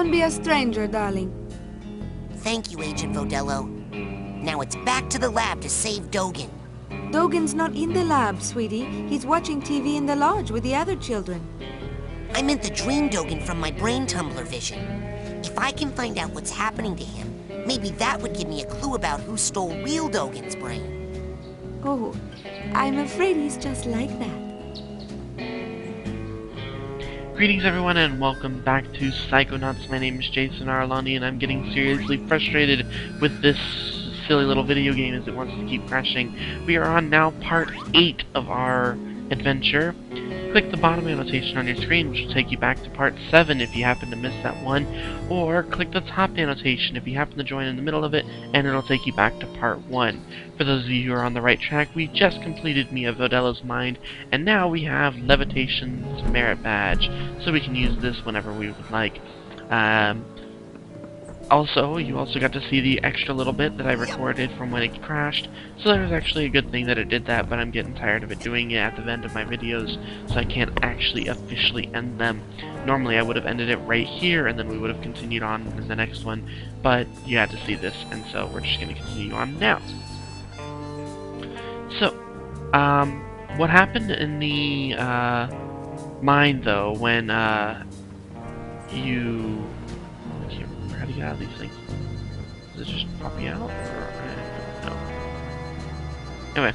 Don't be a stranger, darling. Thank you, Agent Vodello. Now it's back to the lab to save Dogen. Dogen's not in the lab, sweetie. He's watching TV in the lodge with the other children. I meant the dream Dogen from my Brain Tumbler vision. If I can find out what's happening to him, maybe that would give me a clue about who stole real Dogen's brain. Oh, I'm afraid he's just like that. Greetings everyone and welcome back to Psychonauts. My name is Jason Arilani and I'm getting seriously frustrated with this silly little video game as it wants to keep crashing. We are on now part 8 of our adventure. Click the bottom annotation on your screen, which will take you back to part 7 if you happen to miss that one, or click the top annotation if you happen to join in the middle of it, and it'll take you back to part 1. For those of you who are on the right track, we just completed Mia Vodello's mind, and now we have Levitation's merit badge, so we can use this whenever we would like. Also, you also got to see the extra little bit that I recorded from when it crashed, so there was actually a good thing that it did that, but I'm getting tired of it doing it at the end of my videos, so I can't actually officially end them. Normally I would have ended it right here, and then we would have continued on in the next one, but you had to see this, and so we're just going to continue on now. So, what happened in the mine, though, when you... how do you get out of these things? Does it just pop you out? Or, no. Anyway,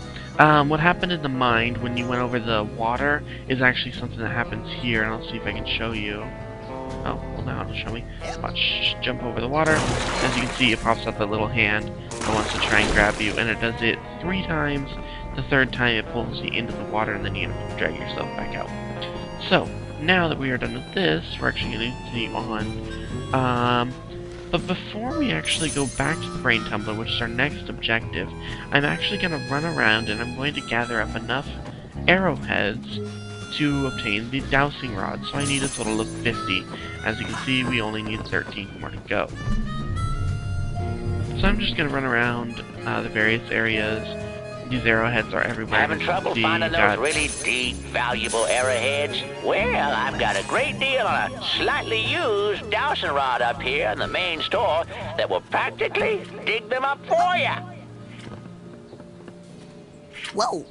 what happened in the mine when you went over the water is actually something that happens here, and I'll see if I can show you. Oh, well now it'll show me. Watch, jump over the water. As you can see, it pops up a little hand that wants to try and grab you, and it does it 3 times. The 3rd time it pulls you into the water, and then you have to drag yourself back out. So, now that we are done with this, we're actually going to continue on. But before we actually go back to the Brain Tumbler, which is our next objective, I'm actually going to run around and I'm going to gather up enough arrowheads to obtain the dowsing rod. So I need a total of 50. As you can see, we only need 13 more to go. So I'm just going to run around the various areas. These arrowheads are everywhere. Having trouble finding those really deep, valuable arrowheads? Well, I've got a great deal on a slightly used dowsing rod up here in the main store that will practically dig them up for you. Whoa,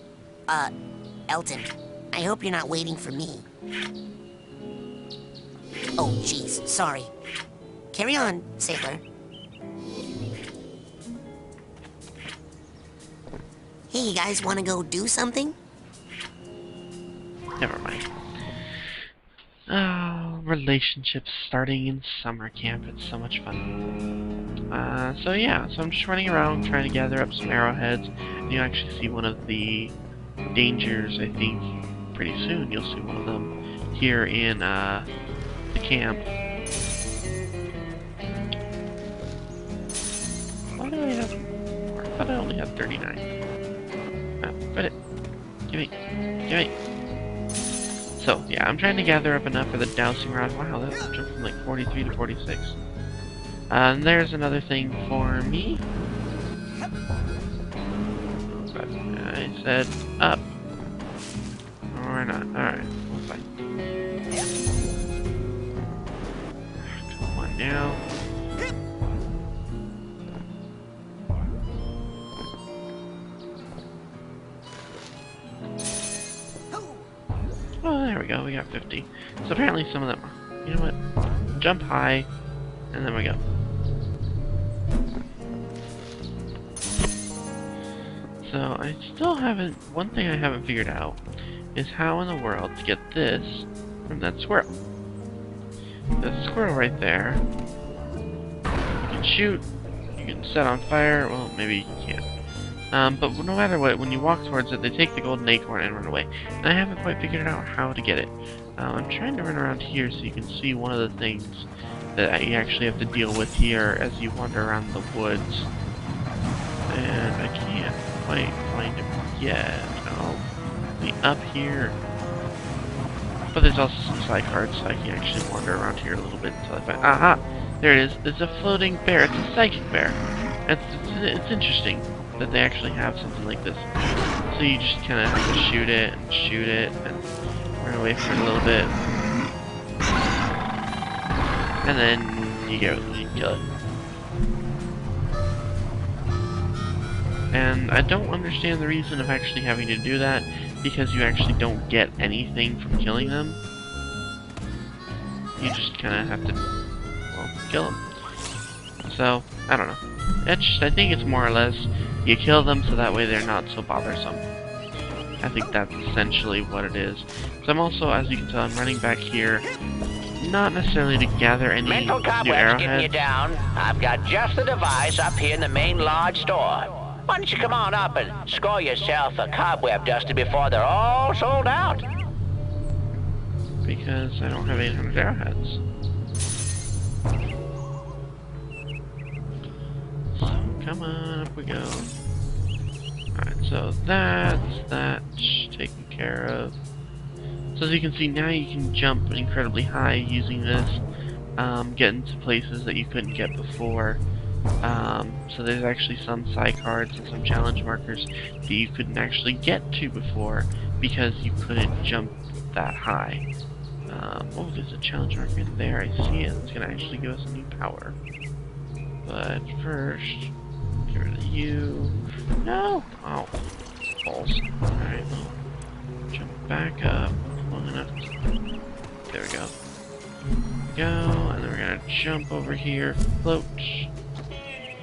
Elton, I hope you're not waiting for me. Oh, jeez, sorry. Carry on, Sailor. Hey, you guys want to go do something? Never mind. Oh, relationships starting in summer camp. It's so much fun. So yeah, so I'm just running around trying to gather up some arrowheads. And you'll actually see one of the dangers, I think, pretty soon. You'll see one of them here in the camp. Why do I have more? I thought I only had 39. Quit it. Give me. So, yeah, I'm trying to gather up enough for the dowsing rod. Wow, that jumped from like 43 to 46. And there's another thing for me. But I said up. Or not. Alright, we'll fight. Come on now. Oh, there we go, we got 50. So apparently some of them are, you know what, jump high, and then we go. So I still haven't, one thing I haven't figured out is how in the world to get this from that squirrel. That squirrel right there, you can shoot, you can set on fire, well maybe you can't. But no matter what, when you walk towards it, they take the golden acorn and run away. And I haven't quite figured out how to get it. I'm trying to run around here so you can see one of the things that you actually have to deal with here as you wander around the woods. And I can't quite find it yet. Oh, be up here. But there's also some side cards, so I can actually wander around here a little bit until I find... Aha! There it is. It's a floating bear. It's a psychic bear. It's interesting that they actually have something like this. So you just kind of have to shoot it and run away for it a little bit. And then you can kill it. And I don't understand the reason of actually having to do that, because you actually don't get anything from killing them. You just kind of have to, well, kill them. So, I don't know. I think it's more or less, you kill them so that way they're not so bothersome. I think that's essentially what it is. So I'm also, as you can tell, I'm running back here, not necessarily to gather any Mental new cobwebs getting you arrowheads. down. I've got just the device up here in the main lodge store. Why don't you come on up and score yourself a cobweb duster before they're all sold out? Because I don't have 800 arrowheads. So, come on, up we go. Alright, so that's taken care of. So as you can see, now you can jump incredibly high using this. Get into places that you couldn't get before. So there's actually some psi cards and some challenge markers that you couldn't actually get to before because you couldn't jump that high. Oh, there's a challenge marker there. I see it. It's gonna actually give us a new power. But first, get rid of you. No! Oh, balls. Alright, well, jump back up long enough. There we go. Go, and then we're gonna jump over here, float.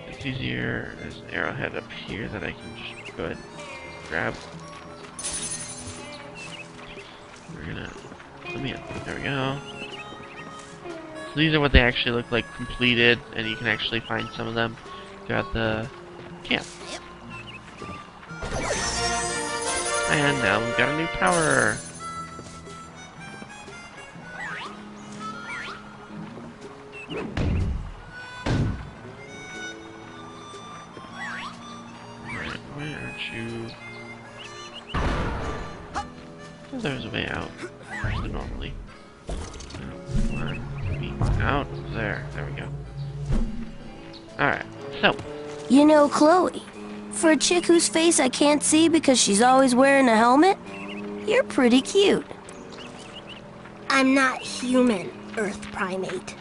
It's easier. There's an arrowhead up here that I can just go ahead and grab. We're gonna let me in. There we go. So these are what they actually look like completed, and you can actually find some of them throughout the camp. And now we've got a new power. Alright, where aren't you? Oh, there's a way out. Normally. One, out there. There we go. Alright, so. You know, Chloe, for a chick whose face I can't see because she's always wearing a helmet, you're pretty cute. I'm not human, Earth primate.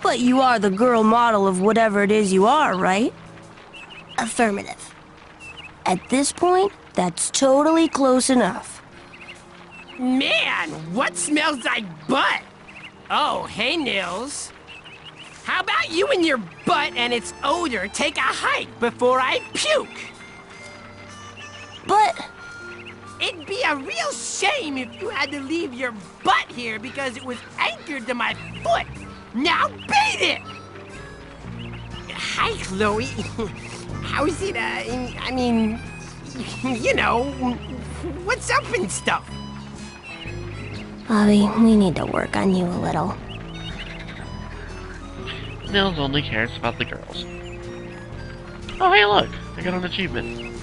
But you are the girl model of whatever it is you are, right? Affirmative. At this point, that's totally close enough. Man, what smells like butt? Oh, hey, Nils. How about you and your butt and its odor take a hike before I puke? But It'd be a real shame if you had to leave your butt here because it was anchored to my foot. Now beat it! Hi, Chloe. How's it, I mean, you know, what's up and stuff? Bobby, we need to work on you a little. Nils only cares about the girls. Oh, hey, look! I got an achievement.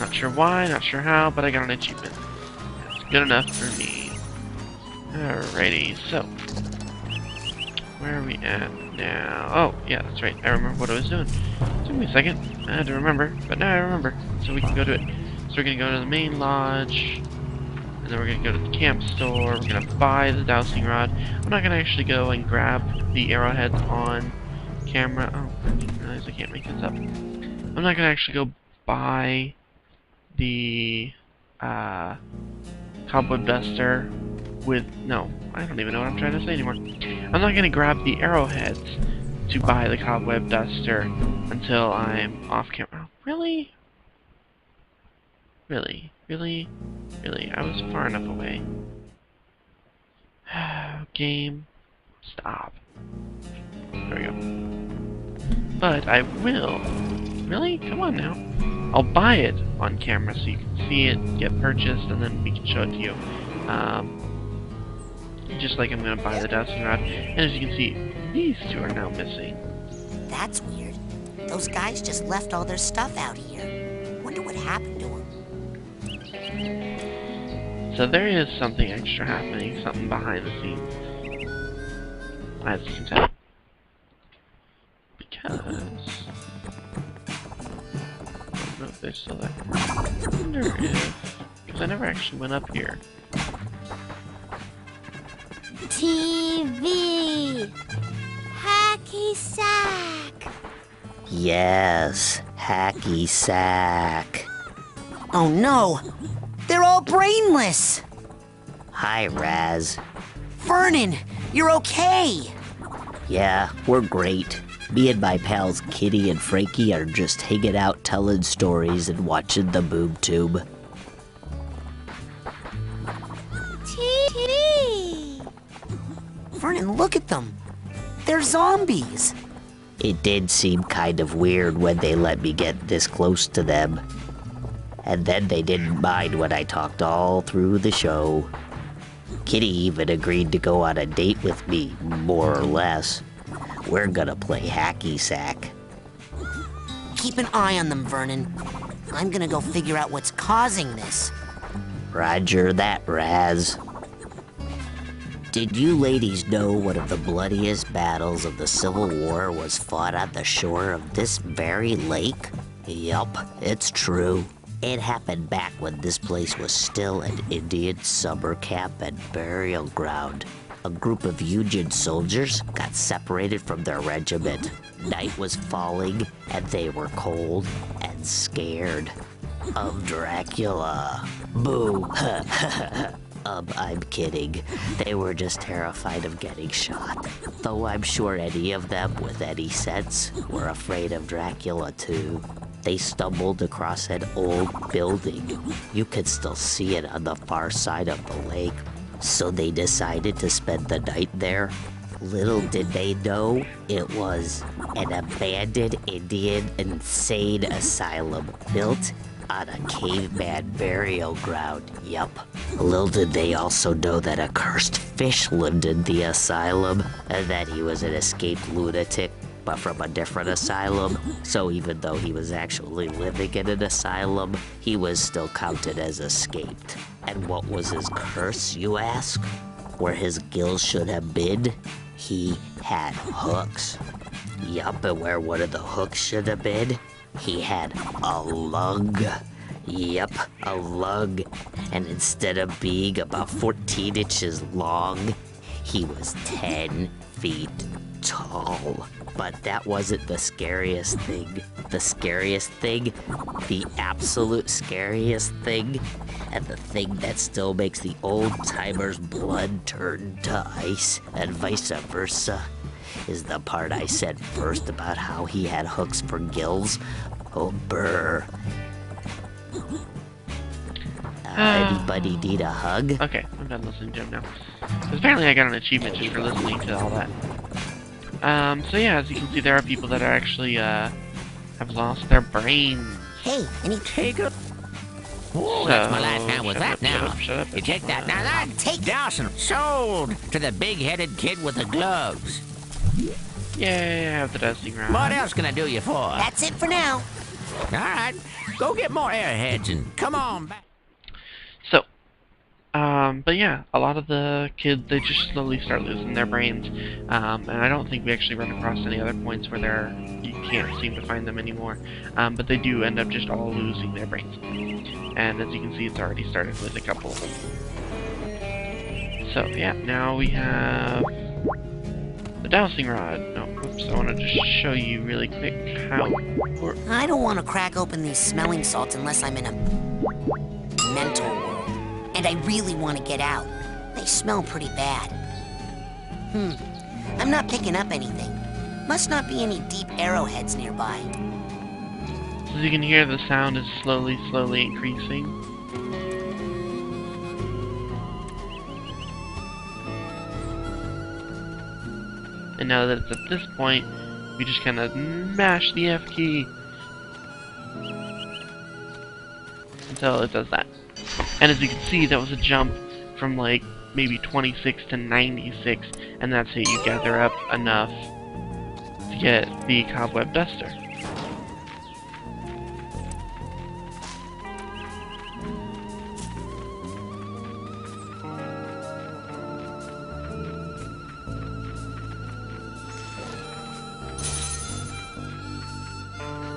Not sure why, not sure how, but I got an achievement. That's good enough for me. Alrighty, so. Where are we at now? Oh, yeah, that's right. I remember what I was doing. It took me a second. I had to remember, but now I remember. So we can go to it. So we're going to go to the main lodge. And then we're going to go to the camp store. We're going to buy the dowsing rod. I'm not going to actually go and grab the arrowheads on camera. Oh, I didn't realize I can't make this up. I'm not going to actually go buy the cobweb duster with... No, I don't even know what I'm trying to say anymore. I'm not going to grab the arrowheads to buy the cobweb duster until I'm off camera. Oh, really? Really? Really? Really? I was far enough away. Game. Stop. There we go. But I will. Really? Come on now. I'll buy it on camera so you can see it, get purchased, and then we can show it to you. Just like I'm going to buy the dowsing rod. And as you can see, these two are now missing. That's weird. Those guys just left all their stuff out here. Wonder what happened to them. So there is something extra happening, something behind the scenes. As you can tell. Because... I don't know if they're still there. I wonder if... Because I never actually went up here. TV. Hacky sack. Yes, hacky sack. Oh no! They're all brainless! Hi, Raz. Vernon, you're okay! Yeah, we're great. Me and my pals Kitty and Frankie are just hanging out telling stories and watching the boob tube. TV. Vernon, look at them! They're zombies! It did seem kind of weird when they let me get this close to them. And then they didn't mind when I talked all through the show. Kitty even agreed to go on a date with me, more or less. We're gonna play hacky sack. Keep an eye on them, Vernon. I'm gonna go figure out what's causing this. Roger that, Raz. Did you ladies know one of the bloodiest battles of the Civil War was fought on the shore of this very lake? Yup, it's true. It happened back when this place was still an Indian summer camp and burial ground. A group of Union soldiers got separated from their regiment. Night was falling, and they were cold and scared of Dracula. Boo. I'm kidding. They were just terrified of getting shot. Though I'm sure any of them with any sense were afraid of Dracula too. They stumbled across an old building. You could still see it on the far side of the lake. So they decided to spend the night there. Little did they know it was an abandoned Indian insane asylum built on a caveman burial ground. Yup. Little did they also know that a cursed fish lived in the asylum and that he was an escaped lunatic, but from a different asylum. So even though he was actually living in an asylum, he was still counted as escaped. And what was his curse, you ask? Where his gills should have been, he had hooks. Yup, and where one of the hooks should have been, he had a lung. Yup, a lung. And instead of being about 14 inches long, he was 10 feet tall. But that wasn't the scariest thing. The scariest thing, the absolute scariest thing, and the thing that still makes the old-timers' blood turn to ice and vice versa, is the part I said first about how he had hooks for gills. Oh, brr. Anybody need a hug? Okay, I'm done listening to him now. 'Cause apparently I got an achievement just for listening to all that. So yeah, as you can see, there are people that are actually, have lost their brains. Hey, any Take a... So, That's my last hand with shut that up, now. shut up. You take that. Now that, Take it. Dawson, sold to the big-headed kid with the gloves. Yay, I have the dusting rod. What else can I do you for? That's it for now. All right, go get more airheads and come on back. So, but yeah, a lot of the kids, they just slowly start losing their brains, and I don't think we actually run across any other points where you can't seem to find them anymore, but they do end up just all losing their brains. And as you can see, it's already started with a couple of them. So yeah, now we have the dowsing rod. No, oops, I want to just show you really quick how it works. I don't want to crack open these smelling salts unless I'm in a mental world. And I really want to get out. They smell pretty bad. I'm not picking up anything. Must not be any deep arrowheads nearby. As you can hear, the sound is slowly increasing. And now that it's at this point, we just kind of mash the F key until it does that. And as you can see, that was a jump from like maybe 26 to 96, and that's how you gather up enough to get the cobweb duster.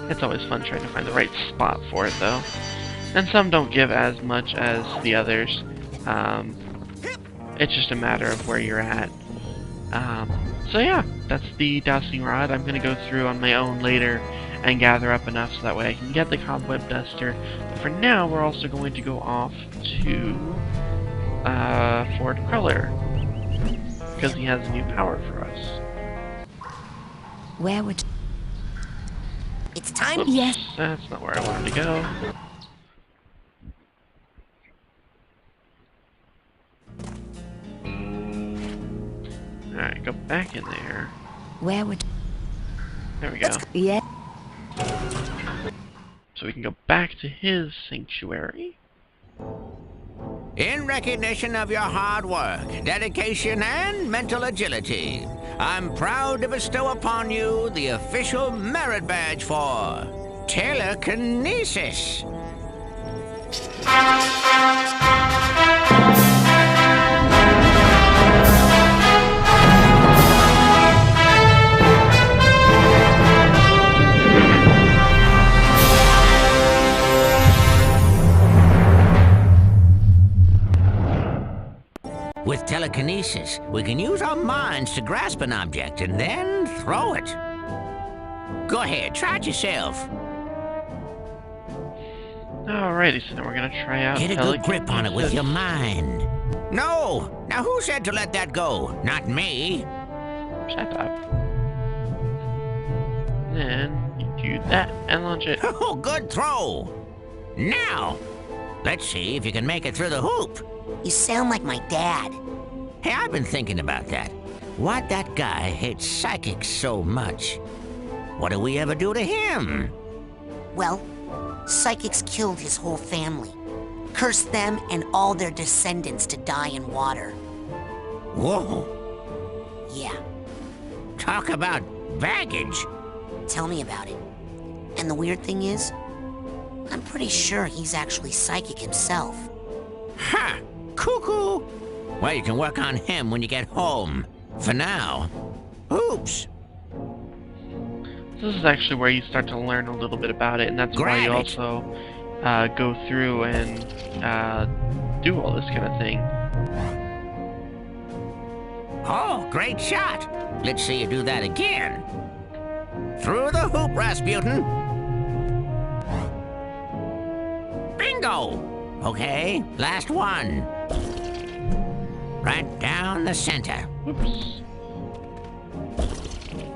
It's always fun trying to find the right spot for it, though. And some don't give as much as the others. It's just a matter of where you're at. So yeah, that's the dowsing rod. I'm gonna go through on my own later and gather up enough so that way I can get the cobweb duster. But for now, we're also going to go off to Fort Cruller because he has a new power for us. Where would... It's time. Oops, Yes. that's not where I wanted to go. Alright, go back in there. Where would... There we go. Yeah. So we can go back to his sanctuary. In recognition of your hard work, dedication, and mental agility, I'm proud to bestow upon you the official merit badge for telekinesis. With telekinesis, we can use our minds to grasp an object and then throw it. Go ahead, try it yourself. Alrighty, so now we're gonna try out Get a good grip on it with telekinesis. your mind. No! Now who said to let that go? Not me. Shut up. Then you do that and launch it. Oh, good throw. Now, let's see if you can make it through the hoop. You sound like my dad. Hey, I've been thinking about that. Why'd that guy hate psychics so much? What did we ever do to him? Well, psychics killed his whole family. Cursed them and all their descendants to die in water. Whoa, Yeah, talk about baggage. tell me about it. And the weird thing is, I'm pretty sure he's actually psychic himself. Ha! Cuckoo! Well, you can work on him when you get home. For now. Oops. This is actually where you start to learn a little bit about it, and that's why you Grab it. also go through and do all this kind of thing. Oh, great shot. Let's see you do that again. Through the hoop, Rasputin. Bingo! Okay, last one. Right down the center. Whoops.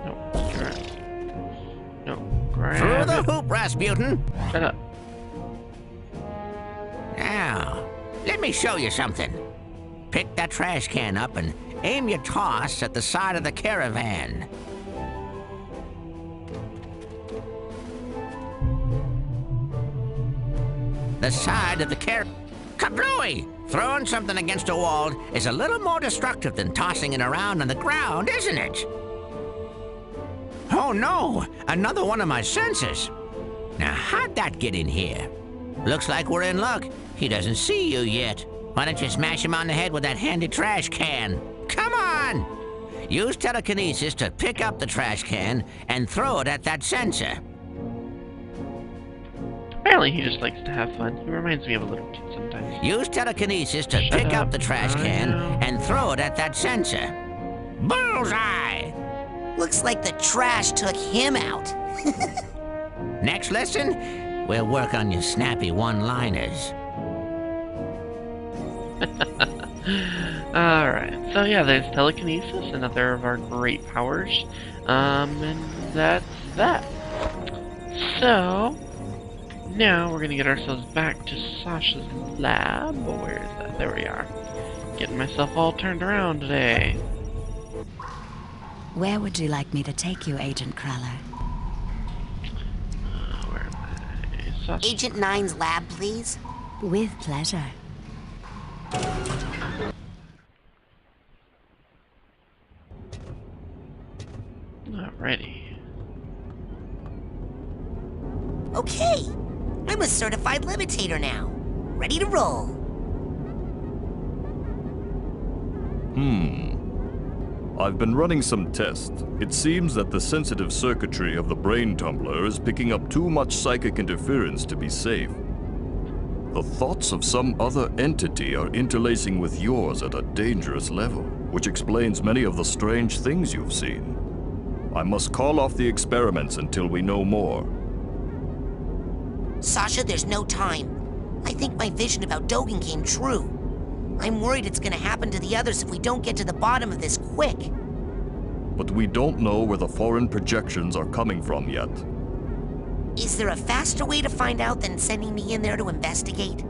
No, grab. No, grab Through the it. hoop, Rasputin. Shut up. Now, let me show you something. Pick that trash can up and aim your toss at the side of the caravan. The side of the Kablooey! Throwing something against a wall is a little more destructive than tossing it around on the ground, isn't it? Oh no! Another one of my sensors! Now, how'd that get in here? Looks like we're in luck. He doesn't see you yet. Why don't you smash him on the head with that handy trash can? Come on! Use telekinesis to pick up the trash can and throw it at that sensor. Apparently he just likes to have fun. He reminds me of a little kid sometimes. Use telekinesis to Shut pick up. up the trash I can know. and throw it at that sensor. Bullseye! Looks like the trash took him out. Next lesson, we'll work on your snappy one-liners. Alright, so yeah, there's telekinesis, another of our great powers. And that's that. So, now we're gonna get ourselves back to Sasha's lab. Oh, where is that? There we are. Getting myself all turned around today. Where would you like me to take you, Agent Cruller? Where am I? Sasha. Agent 9's lab, please. With pleasure. Alrighty. Okay, I'm a certified levitator now. Ready to roll. I've been running some tests. It seems that the sensitive circuitry of the Brain Tumbler is picking up too much psychic interference to be safe. The thoughts of some other entity are interlacing with yours at a dangerous level, which explains many of the strange things you've seen. I must call off the experiments until we know more. Sasha, there's no time. I think my vision about Dogen came true. I'm worried it's gonna happen to the others if we don't get to the bottom of this quick. But we don't know where the foreign projections are coming from yet. Is there a faster way to find out than sending me in there to investigate?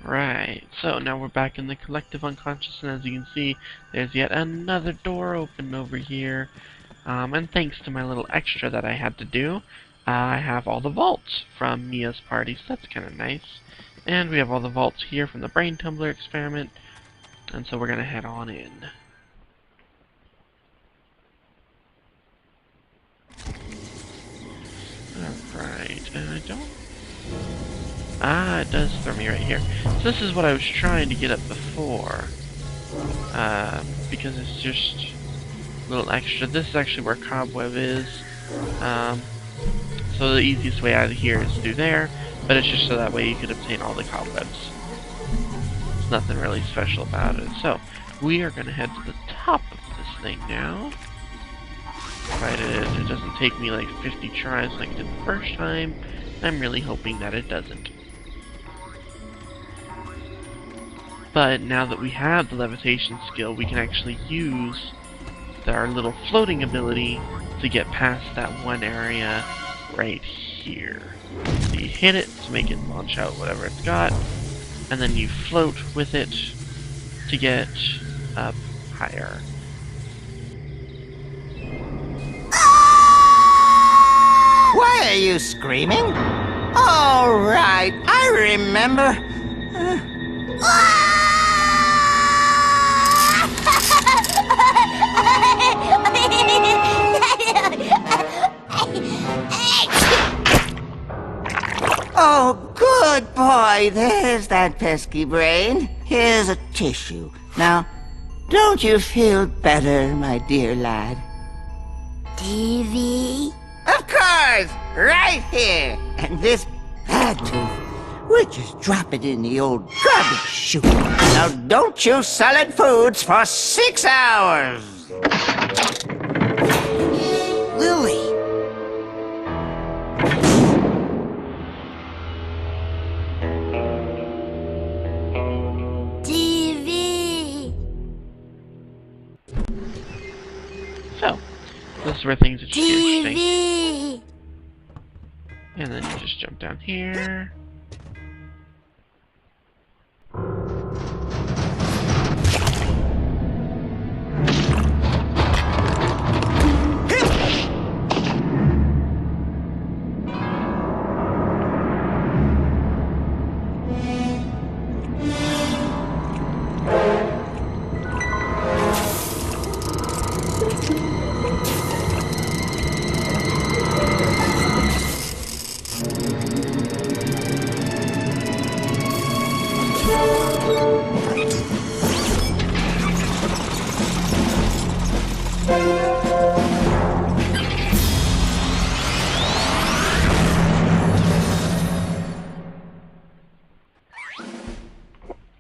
Alright, so now we're back in the collective unconscious, and as you can see, there's yet another door open over here. And thanks to my little extra that I had to do, I have all the vaults from Mia's party, so that's kind of nice. And we have all the vaults here from the Brain Tumbler experiment, and so we're going to head on in. Alright, and I don't... Ah, it does throw me right here. So this is what I was trying to get up before. Because it's just a little extra. This is actually where Cobweb is. So the easiest way out of here is through there, but it's just so that way you could obtain all the cobwebs. There's nothing really special about it. So, we are going to head to the top of this thing now. Provided it doesn't take me like 50 tries like it did the first time. I'm really hoping that it doesn't. But now that we have the levitation skill, we can actually use our little floating ability to get past that one area right here. So you hit it to make it launch out whatever it's got, and then you float with it to get up higher. Why are you screaming? All right, I remember. Oh, good boy. There's that pesky brain. Here's a tissue. Now, don't you feel better, my dear lad? TV? Of course! Right here! And this bad tooth, we'll just drop it in the old garbage chute. Now don't you solid foods for 6 hours! Lily! TV! So, this is where things get interesting. TV! And then you just jump down here.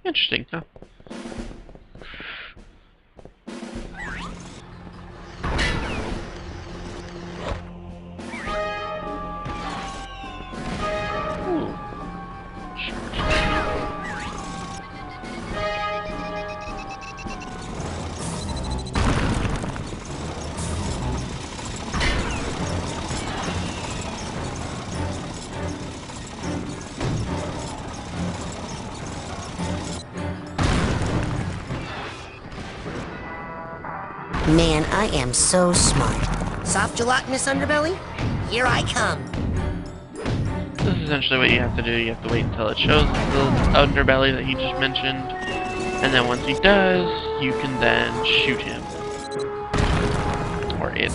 Interesting, huh? Ooh. Man, I am so smart. Soft gelatinous underbelly? Here I come. This is essentially what you have to do. You have to wait until it shows the underbelly that he just mentioned. And then once he does, you can then shoot him. Or it.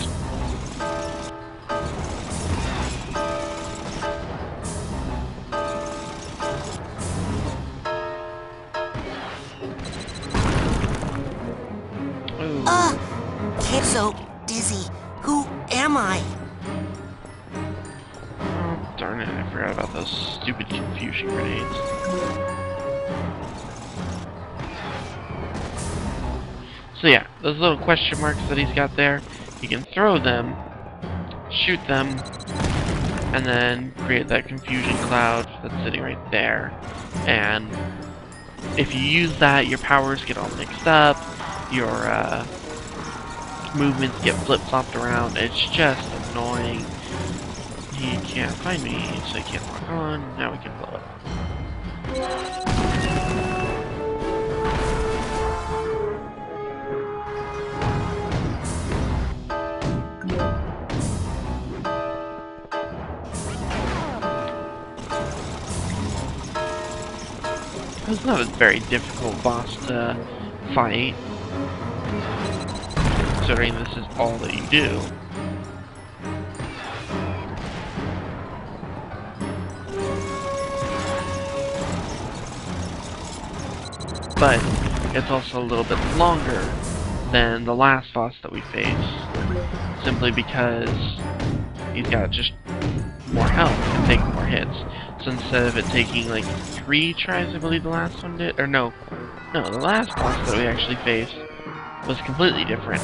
I'm so dizzy. Who am I? Oh, darn it, I forgot about those stupid confusion grenades. So yeah, those little question marks that he's got there, he can throw them, shoot them, and then create that confusion cloud that's sitting right there. And if you use that, your powers get all mixed up, your movements get flip-flopped around. It's just annoying. He can't find me, so he can't lock on. Now we can blow it. It's not a very difficult boss to fight, considering this is all that you do. But it's also a little bit longer than the last boss that we faced, simply because he's got just more health and take more hits. So instead of it taking like 3 tries, I believe the last one did, or no, the last boss that we actually faced was completely different,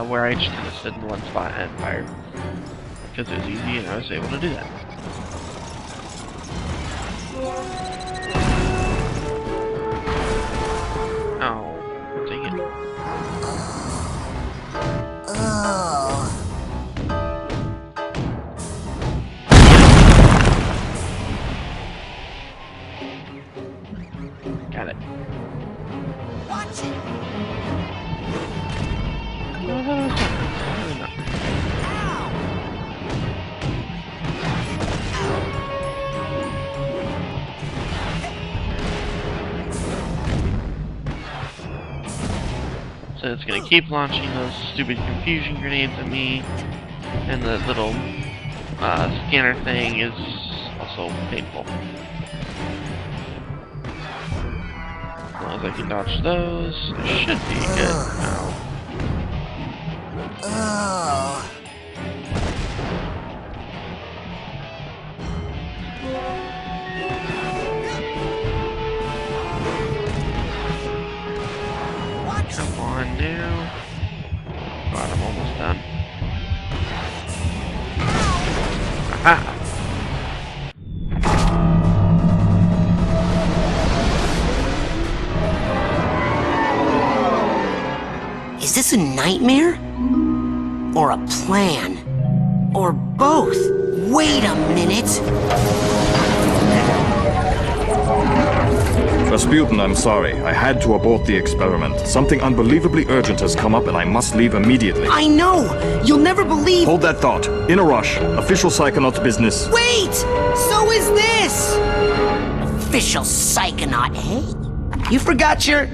where I just kind of stood in one spot and fired, because it was easy and I was able to do that. Oh, dang it. Got it. Watch it. No, that was not. Really not. So it's gonna keep launching those stupid confusion grenades at me, and the little scanner thing is also painful. As long as I can dodge those, I should be good now. Come on now. God, I'm almost done. Aha! Is this a nightmare? Or a plan? Or both? Wait a minute! Rasputin, I'm sorry. I had to abort the experiment. Something unbelievably urgent has come up and I must leave immediately. I know! You'll never believe— Hold that thought. In a rush. Official Psychonauts business. Wait! So is this! Official Psychonaut, eh? You forgot your—